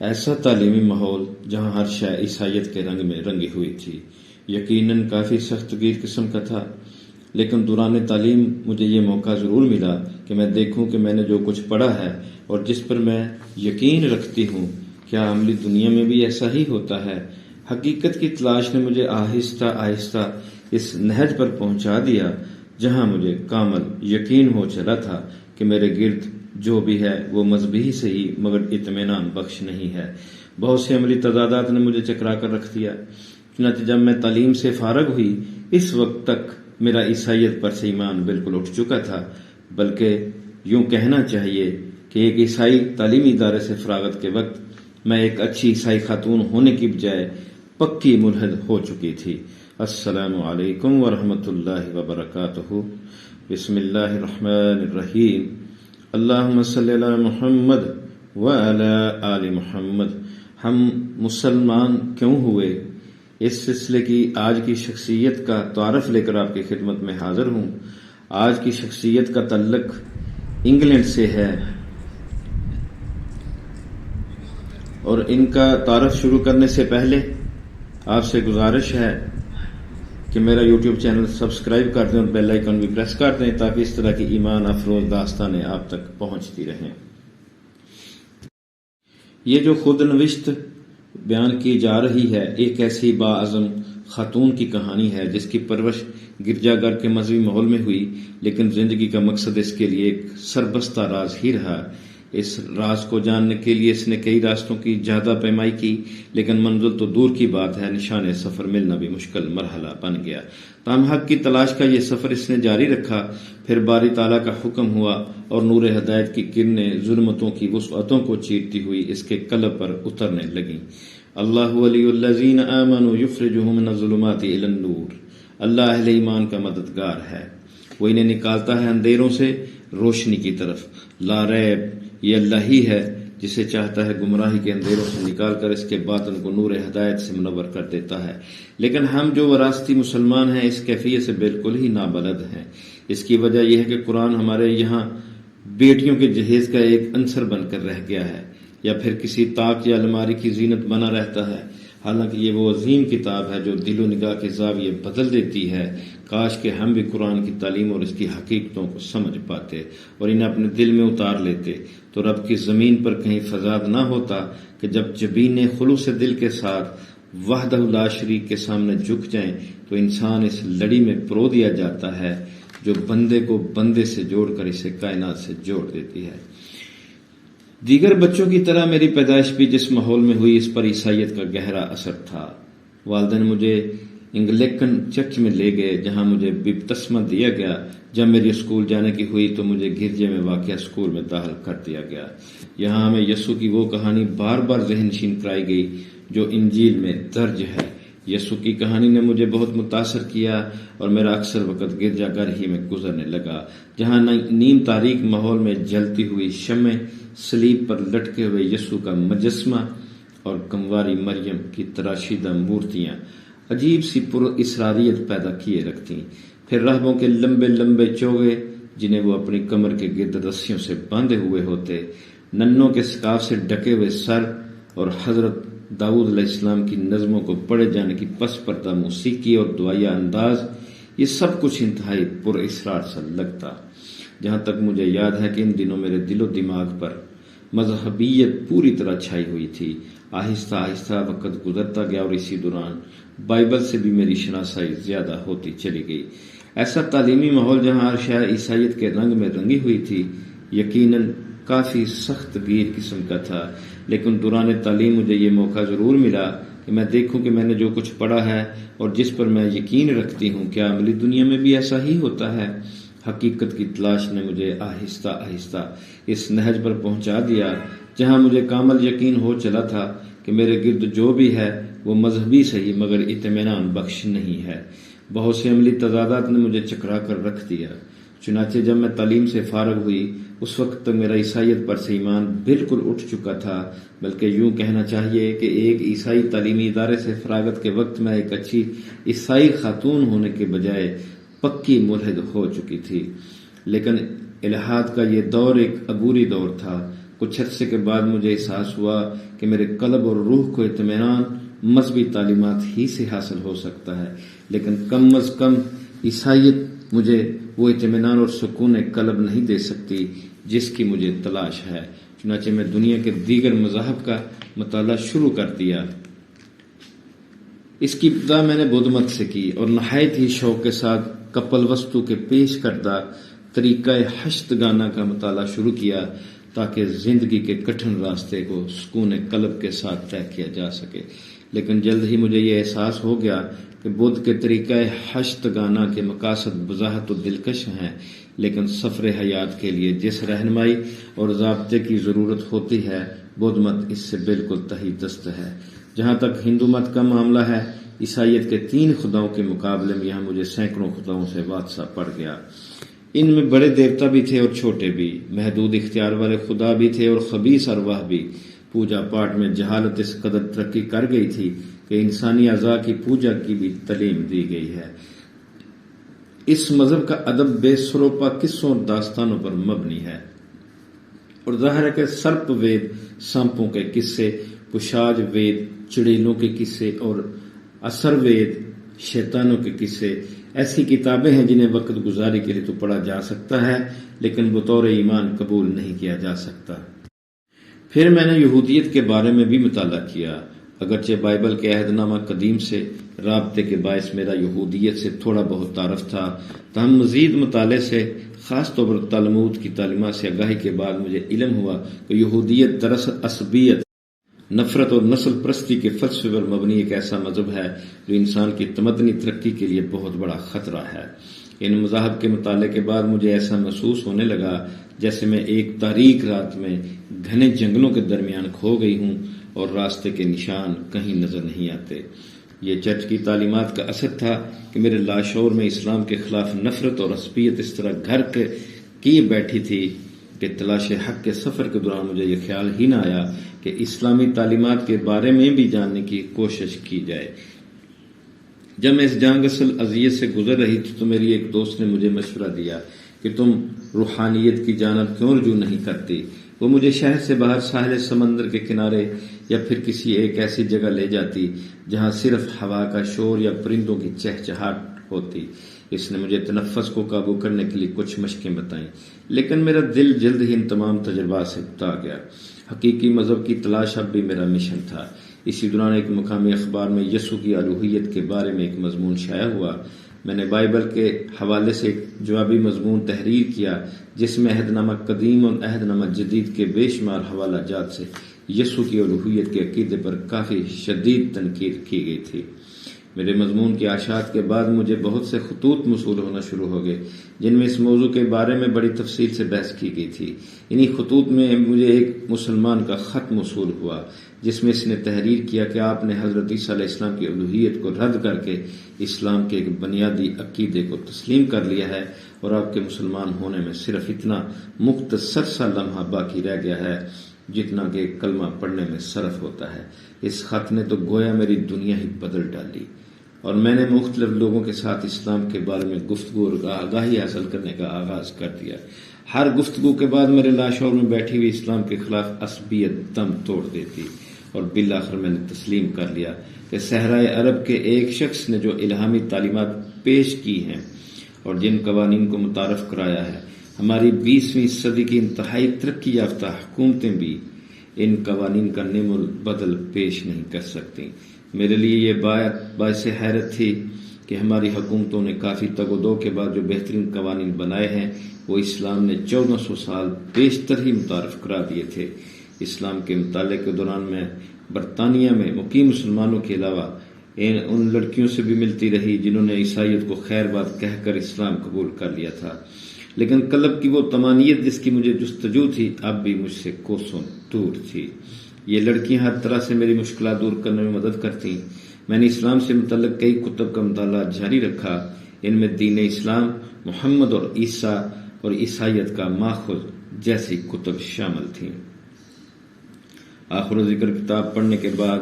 ایسا تعلیمی ماحول جہاں ہر شے عیسائیت کے رنگ میں رنگی ہوئی تھی، یقیناً کافی سخت گیر قسم کا تھا، لیکن دوران تعلیم مجھے یہ موقع ضرور ملا کہ میں دیکھوں کہ میں نے جو کچھ پڑھا ہے اور جس پر میں یقین رکھتی ہوں کیا عملی دنیا میں بھی ایسا ہی ہوتا ہے۔ حقیقت کی تلاش نے مجھے آہستہ آہستہ اس نہج پر پہنچا دیا جہاں مجھے کامل یقین ہو چلا تھا کہ میرے گرد جو بھی ہے وہ مذہبی ہی صحیح مگر اطمینان بخش نہیں ہے۔ بہت سے عملی تضادات نے مجھے چکرا کر رکھ دیا، چنانچہ جب میں تعلیم سے فارغ ہوئی اس وقت تک میرا عیسائیت پر سے ایمان بالکل اٹھ چکا تھا، بلکہ یوں کہنا چاہیے کہ ایک عیسائی تعلیمی ادارے سے فراغت کے وقت میں ایک اچھی عیسائی خاتون ہونے کی بجائے پکی ملحد ہو چکی تھی۔ السلام علیکم ورحمۃ اللہ وبرکاتہ۔ بسم اللہ الرحمن الرحیم۔ اللہم صلی علی محمد وعلی آل محمد۔ ہم مسلمان کیوں ہوئے، اس سلسلے کی آج کی شخصیت کا تعارف لے کر آپ کی خدمت میں حاضر ہوں۔ آج کی شخصیت کا تعلق انگلینڈ سے ہے اور ان کا تعارف شروع کرنے سے پہلے آپ سے گزارش ہے کہ میرا یوٹیوب چینل سبسکرائب کر دیں اور بیل آئیکن بھی پریس کر دیں تاکہ اس طرح کی ایمان افروز داستانیں آپ تک پہنچتی رہیں۔ یہ جو خود نوشت بیان کی جا رہی ہے ایک ایسی باعظم خاتون کی کہانی ہے جس کی پرورش گرجا گھر کے مذہبی ماحول میں ہوئی، لیکن زندگی کا مقصد اس کے لیے ایک سربستہ راز ہی رہا۔ اس راز کو جاننے کے لیے اس نے کئی راستوں کی جادہ پیمائی کی، لیکن منزل تو دور کی بات ہے، نشان سفر ملنا بھی مشکل مرحلہ بن گیا۔ تاہم حق کی تلاش کا یہ سفر اس نے جاری رکھا۔ پھر باری تعالیٰ کا حکم ہوا اور نور ہدایت کی کرنیں ظلمتوں کی وسعتوں کو چیرتی ہوئی اس کے قلب پر اترنے لگیں۔ اللہ ولی الذین آمنوا یخرجہم من الظلمات الی النور۔ اللہ اہل ایمان کا مددگار ہے، وہ انہیں نکالتا ہے اندھیروں سے روشنی کی طرف۔ لا ریب، یہ اللہ ہی ہے جسے چاہتا ہے گمراہی کے اندھیروں سے نکال کر اس کے باطن کو نور ہدایت سے منور کر دیتا ہے، لیکن ہم جو وراثتی مسلمان ہیں اس کیفیت سے بالکل ہی نابلد ہیں۔ اس کی وجہ یہ ہے کہ قرآن ہمارے یہاں بیٹیوں کے جہیز کا ایک عنصر بن کر رہ گیا ہے، یا پھر کسی طاق یا الماری کی زینت بنا رہتا ہے، حالانکہ یہ وہ عظیم کتاب ہے جو دل و نگاہ کے زاویے بدل دیتی ہے۔ کاش کہ ہم بھی قرآن کی تعلیم اور اس کی حقیقتوں کو سمجھ پاتے اور انہیں اپنے دل میں اتار لیتے، تو رب کی زمین پر کہیں فساد نہ ہوتا کہ جب جبین خلوص دل کے ساتھ وحدہ لا شریک کے سامنے جھک جائیں تو انسان اس لڑی میں پرو دیا جاتا ہے جو بندے کو بندے سے جوڑ کر اسے کائنات سے جوڑ دیتی ہے۔ دیگر بچوں کی طرح میری پیدائش بھی جس ماحول میں ہوئی اس پر عیسائیت کا گہرا اثر تھا۔ والدین مجھے انگلیکن چرچ میں لے گئے جہاں مجھے بپتسمہ دیا گیا۔ جب میری اسکول جانے کی ہوئی تو مجھے گرجے میں واقع اسکول میں داخل کر دیا گیا۔ یہاں ہمیں یسوع کی وہ کہانی بار بار ذہن نشین کرائی گئی جو انجیل میں درج ہے۔ یسوع کی کہانی نے مجھے بہت متاثر کیا اور میرا اکثر وقت گرجا گھر ہی میں گزرنے لگا جہاں نیم تاریک ماحول میں جلتی ہوئی شمع، صلیب پر لٹکے ہوئے یسوع کا مجسمہ اور کنواری مریم کی تراشیدہ مورتیاں عجیب سی پر اسراریت پیدا کیے رکھتی۔ پھر راہبوں کے لمبے لمبے چوغے جنہیں وہ اپنی کمر کے گرد رسیوں سے باندھے ہوئے ہوتے، ننوں کے سکاف سے ڈھکے ہوئے سر اور حضرت داؤد علیہ السلام کی نظموں کو پڑھے جانے کی پس پردہ موسیقی اور دعائیہ انداز، یہ سب کچھ انتہائی پر اسرار سا لگتا۔ جہاں تک مجھے یاد ہے کہ ان دنوں میرے دل و دماغ پر مذہبیت پوری طرح چھائی ہوئی تھی۔ آہستہ آہستہ وقت گزرتا گیا اور اسی دوران بائبل سے بھی میری شناسائی زیادہ ہوتی چلی گئی۔ ایسا تعلیمی ماحول جہاں ہر شے عیسائیت کے رنگ میں رنگی ہوئی تھی یقیناً کافی سخت گیر قسم کا تھا، لیکن دوران تعلیم مجھے یہ موقع ضرور ملا کہ میں دیکھوں کہ میں نے جو کچھ پڑھا ہے اور جس پر میں یقین رکھتی ہوں کیا عملی دنیا میں بھی ایسا ہی ہوتا ہے۔ حقیقت کی تلاش نے مجھے آہستہ آہستہ اس نہج پر پہنچا دیا جہاں مجھے کامل یقین ہو چلا تھا کہ میرے گرد جو بھی ہے وہ مذہبی صحیح مگر اطمینان بخش نہیں ہے۔ بہت سے عملی تضادات نے مجھے چکرا کر رکھ دیا، چنانچہ جب میں تعلیم سے فارغ ہوئی اس وقت تک میرا عیسائیت پر سے ایمان بالکل اٹھ چکا تھا، بلکہ یوں کہنا چاہیے کہ ایک عیسائی تعلیمی ادارے سے فراغت کے وقت میں ایک اچھی عیسائی خاتون ہونے کے بجائے پکی ملحد ہو چکی تھی۔ لیکن الحاد کا یہ دور ایک عبوری دور تھا۔ کچھ عرصے کے بعد مجھے احساس ہوا کہ میرے قلب اور روح کو اطمینان مذہبی تعلیمات ہی سے حاصل ہو سکتا ہے، لیکن کم از کم عیسائیت مجھے وہ اطمینان اور سکون قلب نہیں دے سکتی جس کی مجھے تلاش ہے۔ چنانچہ میں دنیا کے دیگر مذاہب کا مطالعہ شروع کر دیا۔ اس کی ابتدا میں نے بدھ مت سے کی اور نہایت ہی شوق کے ساتھ کپل وستو کے پیش کردہ طریقہ ہشتگانہ کا مطالعہ شروع کیا تاکہ زندگی کے کٹھن راستے کو سکون قلب کے ساتھ طے کیا جا سکے، لیکن جلد ہی مجھے یہ احساس ہو گیا کہ بدھ کے طریقہ ہشتگانہ کے مقاصد بظاہر و دلکش ہیں، لیکن سفر حیات کے لیے جس رہنمائی اور ضابطے کی ضرورت ہوتی ہے بدھ مت اس سے بالکل تحی دست ہے۔ جہاں تک ہندو مت کا معاملہ ہے، عیسائیت کے 3 خداؤں کے مقابلے میں یہاں مجھے سینکڑوں خداؤں سے وابستہ پڑ گیا۔ ان میں بڑے دیوتا بھی تھے اور چھوٹے بھی، محدود اختیار والے خدا بھی تھے اور خبیث ارواح بھی۔ پوجا پاٹ میں جہالت اس قدر ترقی کر گئی تھی کہ انسانی اعضاء کی پوجا کی بھی تعلیم دی گئی ہے۔ اس مذہب کا ادب بے سروپا قصوں اور داستانوں پر مبنی ہے، اور ظاہر ہے کہ سرپ وید سانپوں کے قصے، پشاج وید چڑیلوں کے قصے اور اثر وید شیطانوں کے قصے ایسی کتابیں ہیں جنہیں وقت گزاری کے لیے تو پڑھا جا سکتا ہے، لیکن بطور ایمان قبول نہیں کیا جا سکتا۔ پھر میں نے یہودیت کے بارے میں بھی مطالعہ کیا، اگرچہ بائبل کے عہد نامہ قدیم سے رابطے کے باعث میرا یہودیت سے تھوڑا بہت تعارف تھا، تاہم مزید مطالعے سے، خاص طور پر تلمود کی تعلیمات سے آگاہی کے بعد مجھے علم ہوا کہ یہودیت دراصل عصبیت، نفرت اور نسل پرستی کے فلسفے پر مبنی ایک ایسا مذہب ہے جو انسان کی تمدنی ترقی کے لیے بہت بڑا خطرہ ہے۔ ان مذاہب کے مطالعے کے بعد مجھے ایسا محسوس ہونے لگا جیسے میں ایک تاریک رات میں گھنے جنگلوں کے درمیان کھو گئی ہوں اور راستے کے نشان کہیں نظر نہیں آتے۔ یہ چرچ کی تعلیمات کا اثر تھا کہ میرے لاشعور میں اسلام کے خلاف نفرت اور عصبیت اس طرح گھر کی بیٹھی تھی کہ تلاش حق کے سفر کے دوران مجھے یہ خیال ہی نہ آیا کہ اسلامی تعلیمات کے بارے میں بھی جاننے کی کوشش کی جائے۔ جب میں اس جنگ اصل اذیت سے گزر رہی تھی تو میری ایک دوست نے مجھے مشورہ دیا کہ تم روحانیت کی جانب کیوں رجوع نہیں کرتی۔ وہ مجھے شہر سے باہر ساحل سمندر کے کنارے یا پھر کسی ایک ایسی جگہ لے جاتی جہاں صرف ہوا کا شور یا پرندوں کی چہچہاہٹ ہوتی۔ اس نے مجھے تنفس کو قابو کرنے کے لیے کچھ مشقیں بتائیں، لیکن میرا دل جلد ہی ان تمام تجربات سے اکتا گیا۔ حقیقی مذہب کی تلاش اب بھی میرا مشن تھا۔ اسی دوران ایک مقامی اخبار میں یسوع کی الوہیت کے بارے میں ایک مضمون شائع ہوا۔ میں نے بائبل کے حوالے سے ایک جوابی مضمون تحریر کیا جس میں عہد نامہ قدیم اور عہد نامہ جدید کے بے شمار حوالہ جات سے یسوع کی الوہیت کے عقیدے پر کافی شدید تنقید کی گئی تھی۔ میرے مضمون کی اشاعت کے بعد مجھے بہت سے خطوط موصول ہونا شروع ہو گئے جن میں اس موضوع کے بارے میں بڑی تفصیل سے بحث کی گئی تھی۔ انہی خطوط میں مجھے ایک مسلمان کا خط موصول ہوا جس میں اس نے تحریر کیا کہ آپ نے حضرت عیسیٰ علیہ السلام کی الوہیت کو رد کر کے اسلام کے ایک بنیادی عقیدے کو تسلیم کر لیا ہے اور آپ کے مسلمان ہونے میں صرف اتنا مختصر سا لمحہ باقی رہ گیا ہے جتنا کہ کلمہ پڑھنے میں صرف ہوتا ہے۔ اس خط نے تو گویا میری دنیا ہی بدل ڈالی اور میں نے مختلف لوگوں کے ساتھ اسلام کے بارے میں گفتگو اور آگاہی حاصل کرنے کا آغاز کر دیا۔ ہر گفتگو کے بعد میرے لاشعور میں بیٹھی ہوئی اسلام کے خلاف عصبیت دم توڑ دیتی اور بالآخر میں نے تسلیم کر لیا کہ صحرائے عرب کے ایک شخص نے جو الہامی تعلیمات پیش کی ہیں اور جن قوانین کو متعارف کرایا ہے، ہماری 20ویں صدی کی انتہائی ترقی یافتہ حکومتیں بھی ان قوانین کا نیم البدل پیش نہیں کر سکتی۔ میرے لیے یہ بات باعث حیرت تھی کہ ہماری حکومتوں نے کافی تگ و دو کے بعد جو بہترین قوانین بنائے ہیں وہ اسلام نے 1400 سال بیشتر ہی متعارف کرا دیے تھے۔ اسلام کے مطالعے کے دوران میں برطانیہ میں مقیم مسلمانوں کے علاوہ ان لڑکیوں سے بھی ملتی رہی جنہوں نے عیسائیت کو خیر بات کہہ کر اسلام قبول کر لیا تھا، لیکن قلب کی وہ طمانینت جس کی مجھے جستجو تھی اب بھی مجھ سے کوسوں دور تھی۔ یہ لڑکیاں ہر طرح سے میری مشکلات دور کرنے میں مدد کرتی۔ میں نے اسلام سے متعلق کئی کتب کا مطالعہ جاری رکھا، ان میں دین اسلام، محمد اور عیسیٰ اور عیسائیت کا ماخذ جیسی کتب شامل تھیں۔ آخر ذکر کتاب پڑھنے کے بعد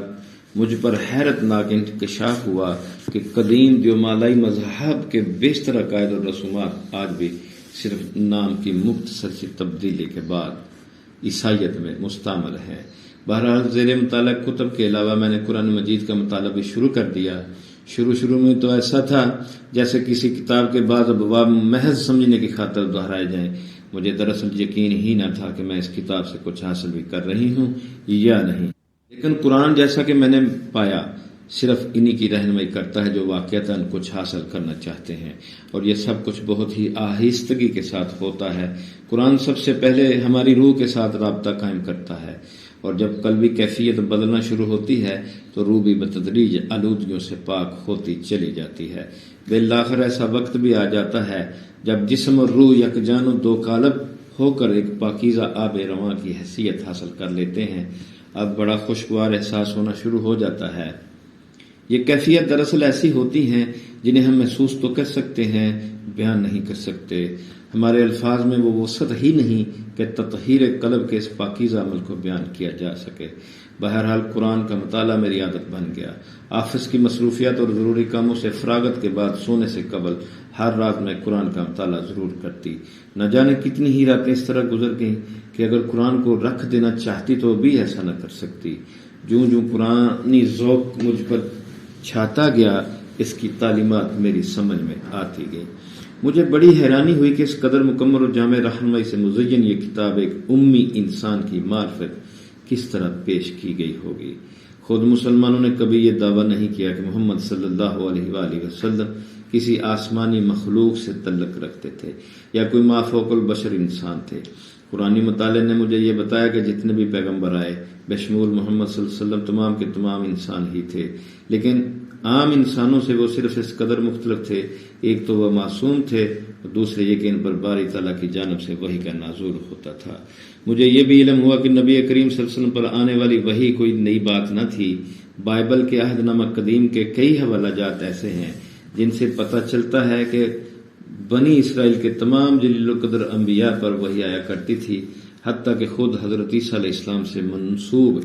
مجھ پر حیرت ناک انکشاف ہوا کہ قدیم دیومالائی مذہب کے بیشتر عقائد اور رسومات آج بھی صرف نام کی مختصر سی تبدیلی کے بعد عیسائیت میں مستعمل ہیں۔ بہرحال زیر مطالعہ کتب کے علاوہ میں نے قرآن مجید کا مطالعہ بھی شروع کر دیا۔ شروع میں تو ایسا تھا جیسے کسی کتاب کے بعض ابواب محض سمجھنے کی خاطر دہرائے جائیں۔ مجھے دراصل یقین ہی نہ تھا کہ میں اس کتاب سے کچھ حاصل بھی کر رہی ہوں یا نہیں، لیکن قرآن جیسا کہ میں نے پایا صرف انہی کی رہنمائی کرتا ہے جو واقعتاً کچھ حاصل کرنا چاہتے ہیں، اور یہ سب کچھ بہت ہی آہستگی کے ساتھ ہوتا ہے۔ قرآن سب سے پہلے ہماری روح کے ساتھ رابطہ قائم کرتا ہے، اور جب قلبی کیفیت بدلنا شروع ہوتی ہے تو روح بھی بتدریج آلودگیوں سے پاک ہوتی چلی جاتی ہے۔ بالآخر ایسا وقت بھی آ جاتا ہے جب جسم اور روح یکجان و دو قالب ہو کر ایک پاکیزہ آب رواں کی حیثیت حاصل کر لیتے ہیں۔ اب بڑا خوشگوار احساس ہونا شروع ہو جاتا ہے۔ یہ کیفیت دراصل ایسی ہوتی ہیں جنہیں ہم محسوس تو کر سکتے ہیں، بیان نہیں کر سکتے۔ ہمارے الفاظ میں وہ وسعت ہی نہیں کہ تطہیر قلب کے اس پاکیزہ عمل کو بیان کیا جا سکے۔ بہرحال قرآن کا مطالعہ میری عادت بن گیا۔ آفس کی مصروفیات اور ضروری کاموں سے فراغت کے بعد سونے سے قبل ہر رات میں قرآن کا مطالعہ ضرور کرتی۔ نہ جانے کتنی ہی راتیں اس طرح گزر گئیں کہ اگر قرآن کو رکھ دینا چاہتی تو بھی ایسا نہ کر سکتی۔ جوں قرآنی ذوق مجھ پر چھاتا گیا، اس کی تعلیمات میری سمجھ میں آتی گئی۔ مجھے بڑی حیرانی ہوئی کہ اس قدر مکمل اور جامع رہنمائی سے مزین یہ کتاب ایک امی انسان کی معرفت کس طرح پیش کی گئی ہوگی۔ خود مسلمانوں نے کبھی یہ دعویٰ نہیں کیا کہ محمد صلی اللہ علیہ وآلہ وسلم کسی آسمانی مخلوق سے تعلق رکھتے تھے یا کوئی ما فوق البشر انسان تھے۔ قرآنی مطالعے نے مجھے یہ بتایا کہ جتنے بھی پیغمبر آئے بشمول محمد صلی اللہ علیہ وسلم تمام کے تمام انسان ہی تھے، لیکن عام انسانوں سے وہ صرف اس قدر مختلف تھے، ایک تو وہ معصوم تھے اور دوسرے یہ کہ ان پر باری تعالیٰ کی جانب سے وحی کا نازل ہوتا تھا۔ مجھے یہ بھی علم ہوا کہ نبی کریم صلی اللہ علیہ وسلم پر آنے والی وحی کوئی نئی بات نہ تھی۔ بائبل کے عہد نامہ قدیم کے کئی حوالہ جات ایسے ہیں جن سے پتہ چلتا ہے کہ بنی اسرائیل کے تمام جلیل القدر انبیاء پر وحی آیا کرتی تھی، حتیٰ کہ خود حضرت عیسیٰ علیہ السلام سے منسوب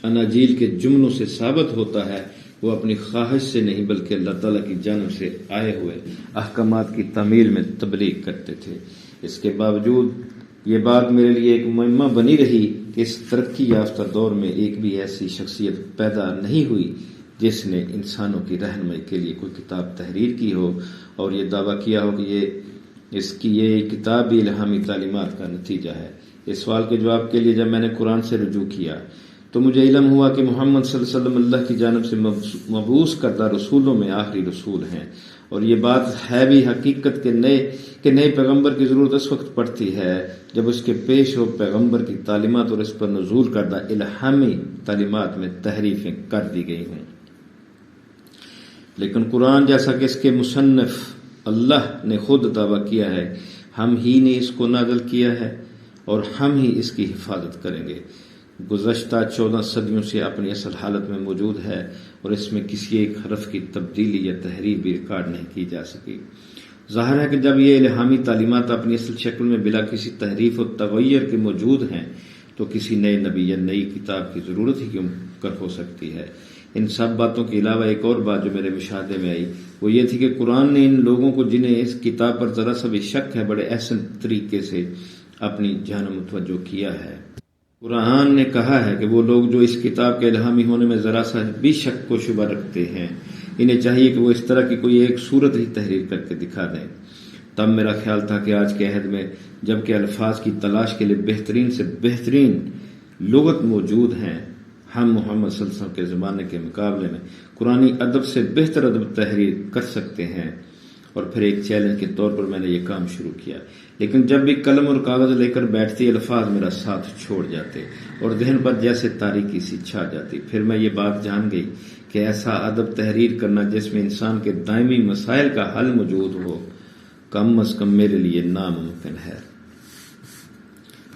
اناجیل کے جملوں سے ثابت ہوتا ہے وہ اپنی خواہش سے نہیں بلکہ اللہ تعالیٰ کی جانب سے آئے ہوئے احکامات کی تعمیل میں تبلیغ کرتے تھے۔ اس کے باوجود یہ بات میرے لیے ایک معمہ بنی رہی کہ اس ترقی یافتہ دور میں ایک بھی ایسی شخصیت پیدا نہیں ہوئی جس نے انسانوں کی رہنمائی کے لیے کوئی کتاب تحریر کی ہو اور یہ دعویٰ کیا ہو کہ یہ کتاب بھی الہامی تعلیمات کا نتیجہ ہے۔ اس سوال کے جواب کے لیے جب میں نے قرآن سے رجوع کیا تو مجھے علم ہوا کہ محمد صلی اللہ علیہ وسلم اللہ کی جانب سے مبعوث کردہ رسولوں میں آخری رسول ہیں، اور یہ بات ہے بھی حقیقت کہ نئے پیغمبر کی ضرورت اس وقت پڑتی ہے جب اس کے پیش ہو پیغمبر کی تعلیمات اور اس پر نزول کردہ الہامی تعلیمات میں تحریفیں کر دی گئی ہوں۔ لیکن قرآن جیسا کہ اس کے مصنف اللہ نے خود دعویٰ کیا ہے، ہم ہی نے اس کو نازل کیا ہے اور ہم ہی اس کی حفاظت کریں گے، گزشتہ 14 صدیوں سے اپنی اصل حالت میں موجود ہے اور اس میں کسی ایک حرف کی تبدیلی یا تحریف بھی ریکارڈ نہیں کی جا سکی۔ ظاہر ہے کہ جب یہ الہامی تعلیمات اپنی اصل شکل میں بلا کسی تحریف و تغیر کے موجود ہیں تو کسی نئے نبی یا نئی کتاب کی ضرورت ہی کیوں کر ہو سکتی ہے۔ ان سب باتوں کے علاوہ ایک اور بات جو میرے مشاہدے میں آئی وہ یہ تھی کہ قرآن نے ان لوگوں کو جنہیں اس کتاب پر ذرا سا بھی شک ہے بڑے احسن طریقے سے اپنی جانب متوجہ کیا ہے۔ قرآن نے کہا ہے کہ وہ لوگ جو اس کتاب کے الہامی ہونے میں ذرا سا بھی شک و شبہ رکھتے ہیں انہیں چاہیے کہ وہ اس طرح کی کوئی ایک صورت ہی تحریر کر کے دکھا دیں۔ تب میرا خیال تھا کہ آج کے عہد میں جب کہ الفاظ کی تلاش کے لیے بہترین سے بہترین لغت موجود ہیں، ہم محمد صلی اللہ علیہ وسلم کے زمانے کے مقابلے میں قرآنی ادب سے بہتر ادب تحریر کر سکتے ہیں، اور پھر ایک چیلنج کے طور پر میں نے یہ کام شروع کیا۔ لیکن جب بھی قلم اور کاغذ لے کر بیٹھتی الفاظ میرا ساتھ چھوڑ جاتے اور ذہن پر جیسے تاریکی سی چھا جاتی۔ پھر میں یہ بات جان گئی کہ ایسا ادب تحریر کرنا جس میں انسان کے دائمی مسائل کا حل موجود ہو کم از کم میرے لیے ناممکن ہے۔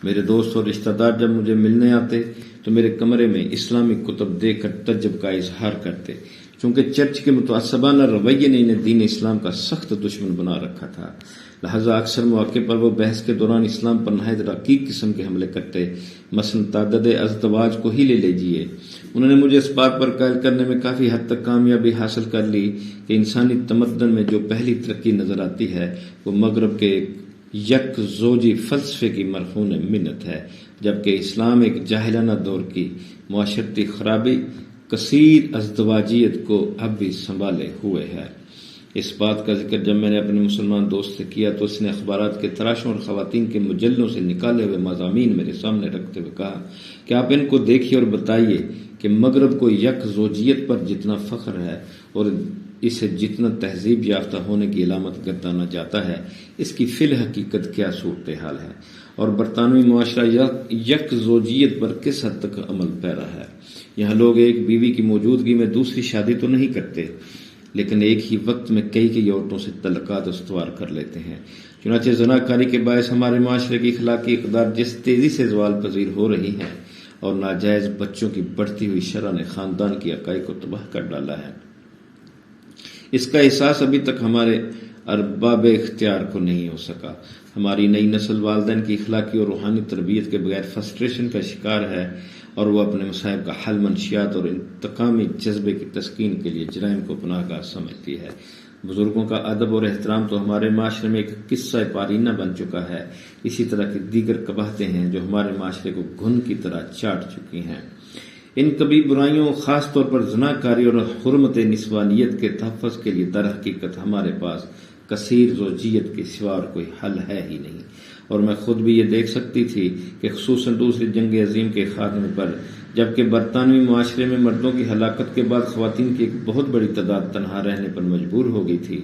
میرے دوست اور رشتہ دار جب مجھے ملنے آتے تو میرے کمرے میں اسلامی کتب دیکھ کر تعجب کا اظہار کرتے، چونکہ چرچ کے متعصبانہ رویے نے انہیں دین اسلام کا سخت دشمن بنا رکھا تھا، لہذا اکثر مواقع پر وہ بحث کے دوران اسلام پر نہایت رقیق قسم کے حملے کرتے، مثلا تعدد ازدواج کو ہی لے لیجئے۔ انہوں نے مجھے اس بات پر قائل کرنے میں کافی حد تک کامیابی حاصل کر لی کہ انسانی تمدن میں جو پہلی ترقی نظر آتی ہے وہ مغرب کے یک زوجی فلسفے کی مرہون منت ہے، جبکہ اسلام ایک جاہلانہ دور کی معاشرتی خرابی کثیر ازدواجیت کو اب بھی سنبھالے ہوئے ہے۔ اس بات کا ذکر جب میں نے اپنے مسلمان دوست سے کیا تو اس نے اخبارات کے تراشوں اور خواتین کے مجلوں سے نکالے ہوئے مضامین میرے سامنے رکھتے ہوئے کہا کہ آپ ان کو دیکھیے اور بتائیے کہ مغرب کو یک زوجیت پر جتنا فخر ہے اور اسے جتنا تہذیب یافتہ ہونے کی علامت گردانا جاتا ہے، اس کی فی الحقیقت کیا صورتحال ہے، اور برطانوی معاشرہ یک زوجیت پر کس حد تک عمل پیرا ہے۔ یہاں لوگ ایک بیوی کی موجودگی میں دوسری شادی تو نہیں کرتے، لیکن ایک ہی وقت میں کئی عورتوں سے تعلقات استوار کر لیتے ہیں۔ چنانچہ زناکاری کے باعث ہمارے معاشرے کی اخلاقی اقدار جس تیزی سے زوال پذیر ہو رہی ہے اور ناجائز بچوں کی بڑھتی ہوئی شرح نے خاندان کی عقائد کو تباہ کر ڈالا ہے، اس کا احساس ابھی تک ہمارے ارباب اختیار کو نہیں ہو سکا۔ ہماری نئی نسل والدین کی اخلاقی اور روحانی تربیت کے بغیر فرسٹریشن کا شکار ہے اور وہ اپنے مصائب کا حل منشیات اور انتقامی جذبے کی تسکین کے لیے جرائم کو پناہ گاہ سمجھتی ہے۔ بزرگوں کا ادب اور احترام تو ہمارے معاشرے میں ایک قصہ پارینہ بن چکا ہے، اسی طرح کی دیگر قباحتیں ہیں جو ہمارے معاشرے کو گھن کی طرح چاٹ چکی ہیں۔ ان کبھی برائیوں، خاص طور پر زناکاری اور حرمت نسوانیت کے تحفظ کے لیے در حقیقت ہمارے پاس کثیر زوجیت کے سوا اور کوئی حل ہے ہی نہیں، اور میں خود بھی یہ دیکھ سکتی تھی کہ خصوصاً دوسری جنگ عظیم کے خاتمے پر جبکہ برطانوی معاشرے میں مردوں کی ہلاکت کے بعد خواتین کی ایک بہت بڑی تعداد تنہا رہنے پر مجبور ہو گئی تھی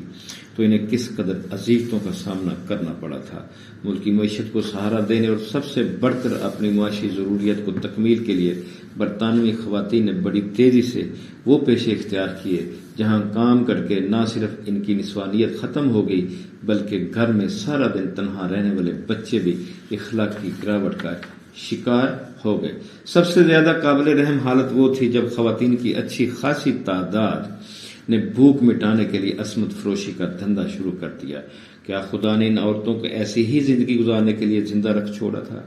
تو انہیں کس قدر اذیتوں کا سامنا کرنا پڑا تھا۔ ملکی معیشت کو سہارا دینے اور سب سے بڑھ کر اپنی معاشی ضروریات کو تکمیل کے لیے برطانوی خواتین نے بڑی تیزی سے وہ پیشے اختیار کیے جہاں کام کر کے نہ صرف ان کی نسوانیت ختم ہو گئی بلکہ گھر میں سارا دن تنہا رہنے والے بچے بھی اخلاق کی گراوٹ کا شکار ہو گئے۔ سب سے زیادہ قابل رحم حالت وہ تھی جب خواتین کی اچھی خاصی تعداد نے بھوک مٹانے کے لیے عصمت فروشی کا دھندا شروع کر دیا۔ کیا خدا نے ان عورتوں کو ایسی ہی زندگی گزارنے کے لیے زندہ رکھ چھوڑا تھا؟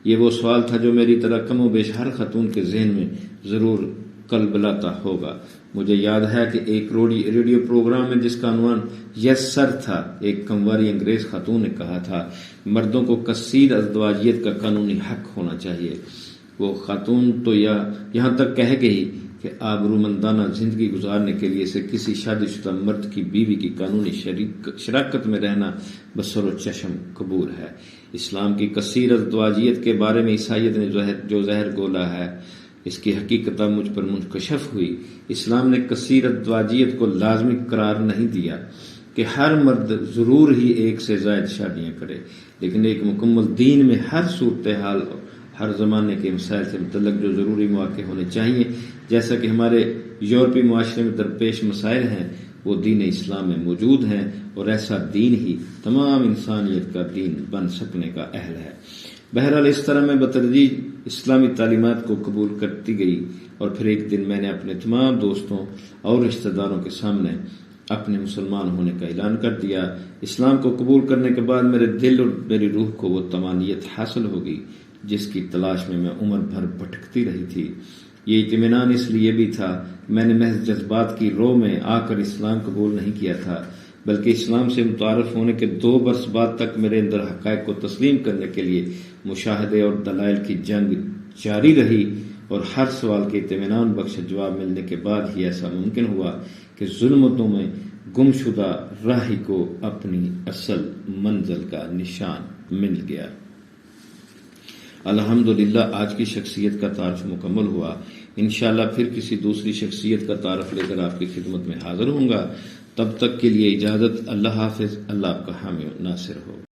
یہ وہ سوال تھا جو میری طرح کم و بیش ہر خاتون کے ذہن میں ضرور کلبلاتا ہوگا۔ مجھے یاد ہے کہ ایک ریڈیو پروگرام میں جس کا عنوان یس سر تھا، ایک کمواری انگریز خاتون نے کہا تھا مردوں کو کثیر ازدواجیت کا قانونی حق ہونا چاہیے۔ وہ خاتون تو یہاں تک کہہ گئی کہ آبرومندانہ زندگی گزارنے کے لیے اسے کسی شادی شدہ مرد کی بیوی کی قانونی شراکت میں رہنا بسر و چشم قبول ہے۔ اسلام کی کثیر ازدواجیت کے بارے میں عیسائیت نے جو زہر گولا ہے اس کی حقیقت مجھ پر منکشف ہوئی۔ اسلام نے کثیر ازدواجیت کو لازمی قرار نہیں دیا کہ ہر مرد ضرور ہی ایک سے زائد شادیاں کرے، لیکن ایک مکمل دین میں ہر صورتحال ہر زمانے کے مسائل سے متعلق جو ضروری مواقع ہونے چاہیے، جیسا کہ ہمارے یورپی معاشرے میں درپیش مسائل ہیں، وہ دین اسلام میں موجود ہیں، اور ایسا دین ہی تمام انسانیت کا دین بن سکنے کا اہل ہے۔ بہرحال اس طرح میں بتدریج اسلامی تعلیمات کو قبول کرتی گئی، اور پھر ایک دن میں نے اپنے تمام دوستوں اور رشتہ داروں کے سامنے اپنے مسلمان ہونے کا اعلان کر دیا۔ اسلام کو قبول کرنے کے بعد میرے دل اور میری روح کو وہ طمانینت حاصل ہوگی جس کی تلاش میں عمر بھر بھٹکتی رہی تھی۔ یہ اطمینان اس لیے بھی تھا کہ میں نے محض جذبات کی رو میں آ کر اسلام قبول نہیں کیا تھا، بلکہ اسلام سے متعارف ہونے کے 2 برس بعد تک میرے اندر حقائق کو تسلیم کرنے کے لیے مشاہدے اور دلائل کی جنگ جاری رہی، اور ہر سوال کے اطمینان بخش جواب ملنے کے بعد ہی ایسا ممکن ہوا کہ ظلمتوں میں گم شدہ راہی کو اپنی اصل منزل کا نشان مل گیا۔ الحمدللہ آج کی شخصیت کا تعارف مکمل ہوا۔ انشاءاللہ پھر کسی دوسری شخصیت کا تعارف لے کر آپ کی خدمت میں حاضر ہوں گا۔ تب تک کے لیے اجازت۔ اللہ حافظ۔ اللہ آپ کا حامی و ناصر ہو۔